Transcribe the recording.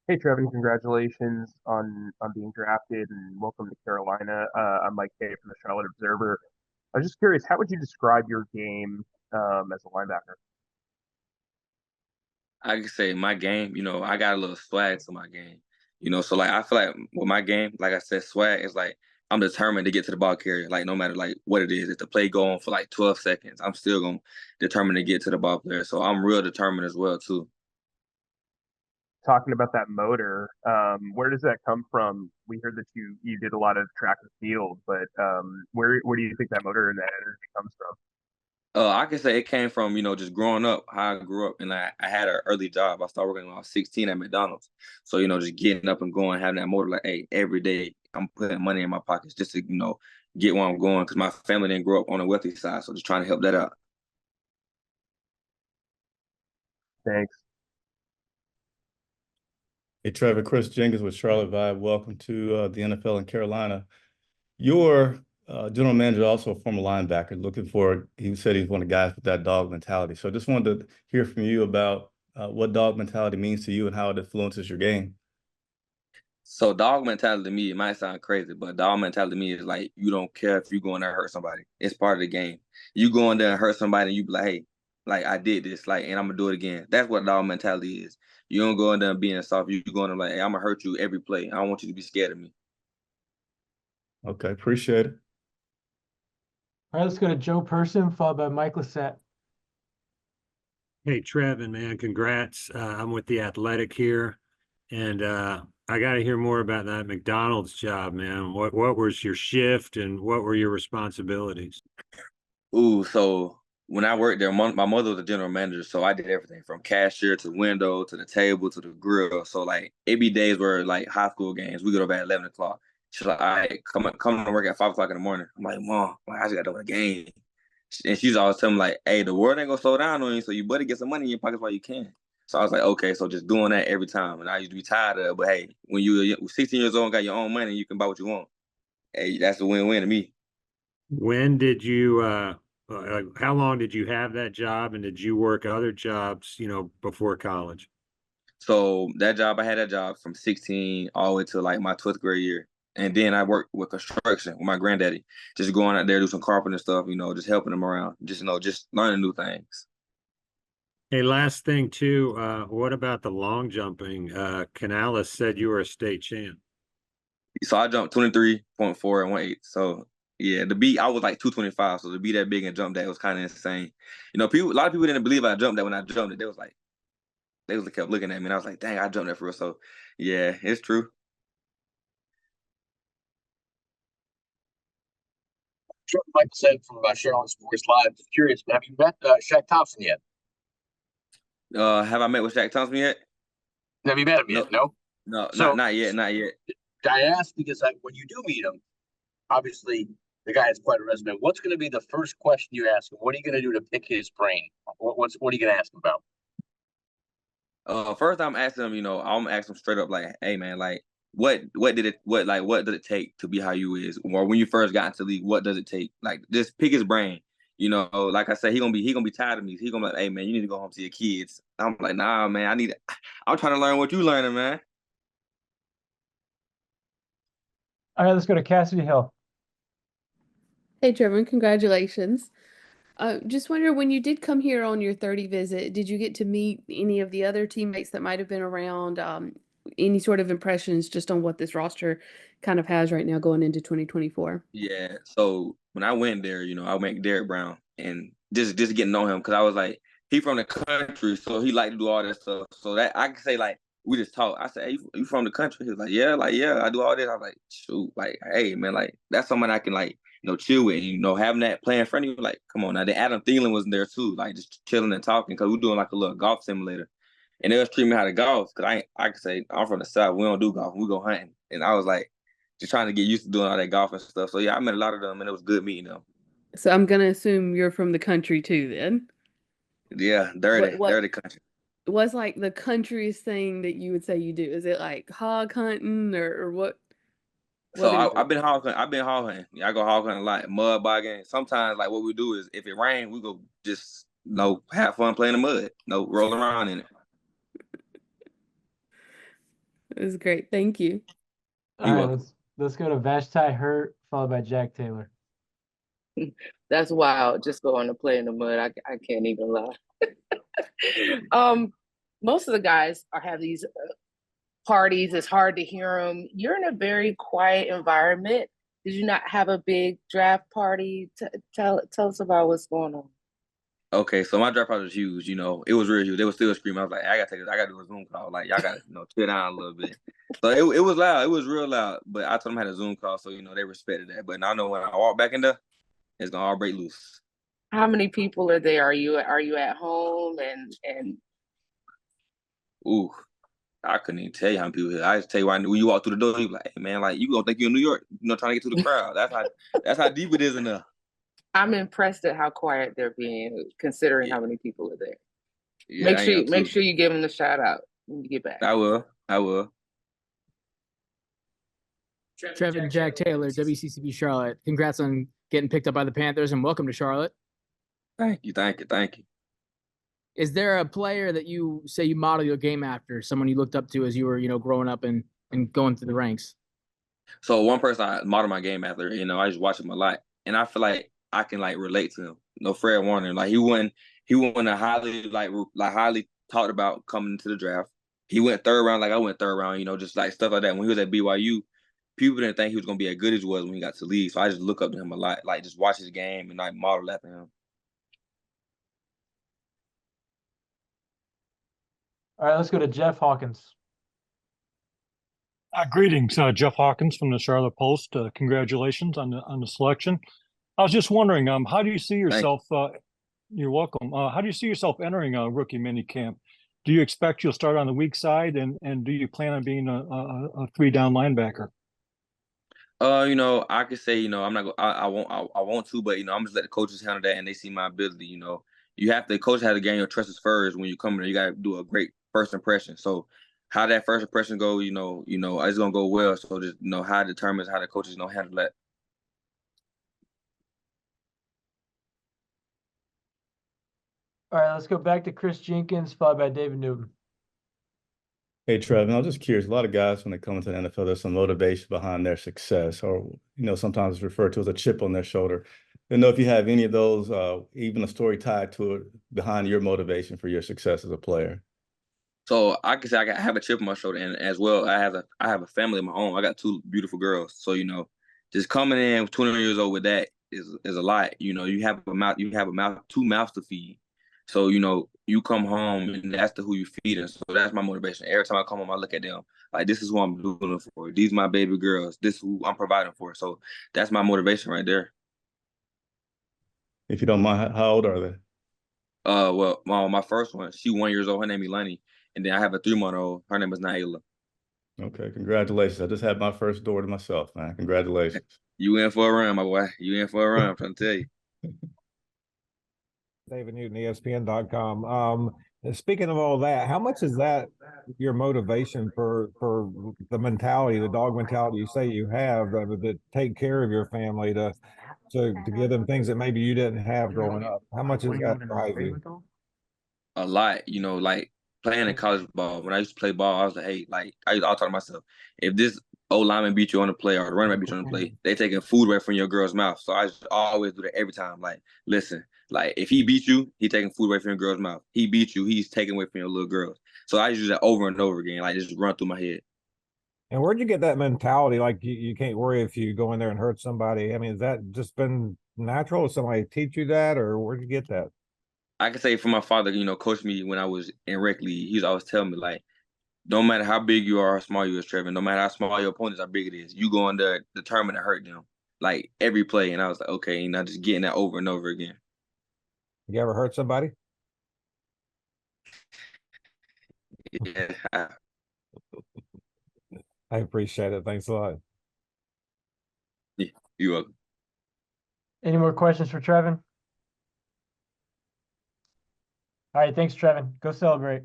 Hey Trevin, congratulations on being drafted and welcome to Carolina. I'm Mike Kay from the Charlotte Observer. I was just curious, how would you describe your game as a linebacker? I can say my game, I got a little swag to my game. So like I feel like with my game, like I said, swag is like I'm determined to get to the ball carrier. Like no matter like what it is, if the play go on for like 12 seconds, I'm still gonna determine to get to the ball player. So I'm real determined as well too. Talking about that motor, where does that come from? We heard that you did a lot of track and field, but where do you think that motor and that energy comes from? I can say it came from, just growing up, how I grew up, and I had an early job. I started working when I was 16 at McDonald's. So, just getting up and going, having that motor, like, hey, every day I'm putting money in my pockets just to, get where I'm going because my family didn't grow up on the wealthy side. So just trying to help that out. Thanks. Hey, Trevor, Chris Jenkins with Charlotte Vibe. Welcome to the NFL in Carolina. Your general manager, also a former linebacker, he said he's one of the guys with that dog mentality. So I just wanted to hear from you about what dog mentality means to you and how it influences your game. So dog mentality to me, it might sound crazy, but dog mentality to me is like you don't care if you go in there and hurt somebody. It's part of the game. You go in there and hurt somebody and you be like, hey, like I did this, like, and I'm gonna do it again. That's what dog mentality is. You don't go in there and being soft. You go in there like, hey, I'm gonna hurt you every play. I don't want you to be scared of me. Okay, appreciate it. All right, let's go to Joe Person, followed by Mike Lissette. Hey, Trevin, man, congrats. I'm with the Athletic here, and I got to hear more about that McDonald's job, man. What was your shift, and what were your responsibilities? Ooh, so when I worked there, my mother was a general manager, so I did everything from cashier to window to the table to the grill. So like it be days where like high school games, we go to bed at 11 o'clock. She's like, all right, come to work at 5 o'clock in the morning. I'm like, Mom, like, I just got to win a game. And she's always telling me like, hey, the world ain't gonna slow down on you, so you better get some money in your pockets while you can. So I was like, okay, so just doing that every time. And I used to be tired of it, but hey, when you're 16 years old and got your own money, you can buy what you want. Hey, that's a win-win to me. When did you, how long did you have that job, and did you work other jobs, before college? So I had that job from 16 all the way to like my 12th grade year. And then I worked with construction with my granddaddy, just going out there, do some carpenter stuff, just helping him around, just learning new things. Hey, last thing too, what about the long jumping? Canales said you were a state champ. So I jumped 23.4 and 1/8. So yeah, I was like 225. So to be that big and jump that was kind of insane. A lot of people didn't believe I jumped that when I jumped it. They kept looking at me and I was like, dang, I jumped that for real. So yeah, it's true. Sure, Mike said from Charlotte Sports Live. Curious, have you met Shaq Thompson yet? Have I met with Shaq Thompson yet? Have you met him No, yet? No. no, not So not yet, not yet. I asked because when you do meet him, obviously the guy has quite a resume. What's going to be the first question you ask him? What are you going to do to pick his brain? What are you going to ask him about? First I'm asking him, I'm asking him straight up like, hey man, like what did it take to be how you is? Or when you first got into the league, what does it take? Like just pick his brain. Like I said, he gonna be tired of me. He gonna be like, hey man, you need to go home to your kids. I'm like, nah, man, I'm trying to learn what you learning, man. All right, let's go to Cassidy Hill. Hey, Trevin, congratulations. Just wonder when you did come here on your 30 visit, did you get to meet any of the other teammates that might have been around? Any sort of impressions just on what this roster kind of has right now going into 2024? Yeah. So when I went there, I met Derek Brown and just getting to know him because I was like, he from the country, so he like to do all that stuff. So that I can say like we just talk. I said, hey, you from the country? He was like, yeah, I do all this. I was like, shoot, like, hey man, like that's someone I can like, chill with. Having that play in front of you, like, come on now. Then Adam Thielen was there too, like just chilling and talking because we're doing like a little golf simulator. And they was treating me how to golf because I can say I'm from the South. We don't do golf. We go hunting. And I was like, just trying to get used to doing all that golf and stuff. So yeah, I met a lot of them, and it was good meeting them. So I'm gonna assume you're from the country too, then. Yeah, What dirty, what dirty country. what's like the countryest thing that you would say you do? Is it like hog hunting or what? So What is it? I've been hog hunting. I've been hog hunting. Yeah, I go hog hunting a lot, mud bogging. Sometimes, like what we do is, if it rains, we go just have fun playing in the mud, roll around in it. It was great. Thank you. All You're right, welcome. let's go to Vashti Hurt, followed by Jack Taylor. That's wild. Just going to play in the mud. I can't even lie. Most of the guys have these parties. It's hard to hear them. You're in a very quiet environment. Did you not have a big draft party? Tell us about what's going on. Okay, so my draft party was huge. It was real huge. They were still screaming. I was like, I gotta do a Zoom call. Like, y'all gotta, chill down a little bit. So it was loud. It was real loud. But I told them I had a Zoom call, so they respected that. But I know when I walk back in there, it's gonna all break loose. How many people are there? Are you at home and Ooh, I couldn't even tell you how many people here. I just tell you when you walk through the door, you be like, hey, man, like you gonna think you're in New York, trying to get to the crowd. That's how deep it is in there. I'm impressed at how quiet they're being, considering Yeah. how many people are there. Yeah, Make sure you give them the shout out when you get back. I will. Trevin, Jack Taylor, WCCB Charlotte. Congrats on getting picked up by the Panthers and welcome to Charlotte. Thank you. Is there a player that you say you model your game after, someone you looked up to as you were, growing up and going through the ranks? So one person I model my game after, I just watch him a lot, and I feel like I can relate to him. Fred Warner, like he wasn't a highly highly talked about coming into the draft. He went third round, like I went third round, just like stuff like that. When he was at BYU, people didn't think he was gonna be as good as he was when he got to the league. So I just look up to him a lot, like just watch his game and model after him. All right, let's go to Jeff Hawkins. Greetings, Jeff Hawkins from the Charlotte Post. Congratulations on the selection. I was just wondering, how do you see yourself? You're welcome. How do you see yourself entering a rookie mini camp? Do you expect you'll start on the weak side, and do you plan on being a 3-down linebacker? I could say, I'm not. I want to, but I'm just let the coaches handle that, and they see my ability. The coach has to gain your trust first when you come in there. You got to do a great first impression. So, how that first impression go, it's gonna go well. So just how it determines how the coaches handle that. All right, let's go back to Chris Jenkins, followed by David Newton. Hey, Trevin, I was just curious. A lot of guys, when they come into the NFL, there's some motivation behind their success, or sometimes it's referred to as a chip on their shoulder. I don't know if you have any of those, even a story tied to it behind your motivation for your success as a player. So I can say I have a chip on my shoulder, and as well, I have a family of my own. I got 2 beautiful girls. So just coming in 20 years old with that is a lot. You have a mouth, 2 mouths to feed. So you come home and that's who you feed. And so that's my motivation. Every time I come home, I look at them like, this is who I'm doing it for. These are my baby girls. This is who I'm providing for. So that's my motivation right there. If you don't mind, how old are they? Well, my first one, she's 1 year old. Her name is Lenny. And then I have a 3-month-old. Her name is Naila. Okay, congratulations. I just had my first daughter myself, man. Congratulations. You in for a run, my boy. You in for a run, I'm trying to tell you. David Newton, ESPN.com. Speaking of all that, how much is that your motivation for the mentality, the dog mentality you say you have, to take care of your family, to give them things that maybe you didn't have growing up? How much does that drive you? A lot, like playing in college ball. When I used to play ball, I was like, hey, I'll talk to myself. If this old lineman beat you on the play or the running back beat you on the play, they taking food away from your girl's mouth. So I just always do that every time. Like, listen, if he beat you, he taking food away from your girl's mouth. He beat you, he's taking away from your little girls. So I just do that over and over again, just run through my head. And where'd you get that mentality? Like you can't worry if you go in there and hurt somebody. I mean, has that just been natural? Did somebody teach you that, or where'd you get that? I can say for my father, coached me when I was in rec league. He's always telling me, no matter how big you are, how small you are, Trevin, no matter how small your opponents, how big it is, you go in there determined to hurt them, every play. And I was like, okay, just getting that over and over again. You ever hurt somebody? Yeah. I appreciate it. Thanks a lot. Yeah, you're welcome. Any more questions for Trevin? All right, thanks, Trevin. Go celebrate.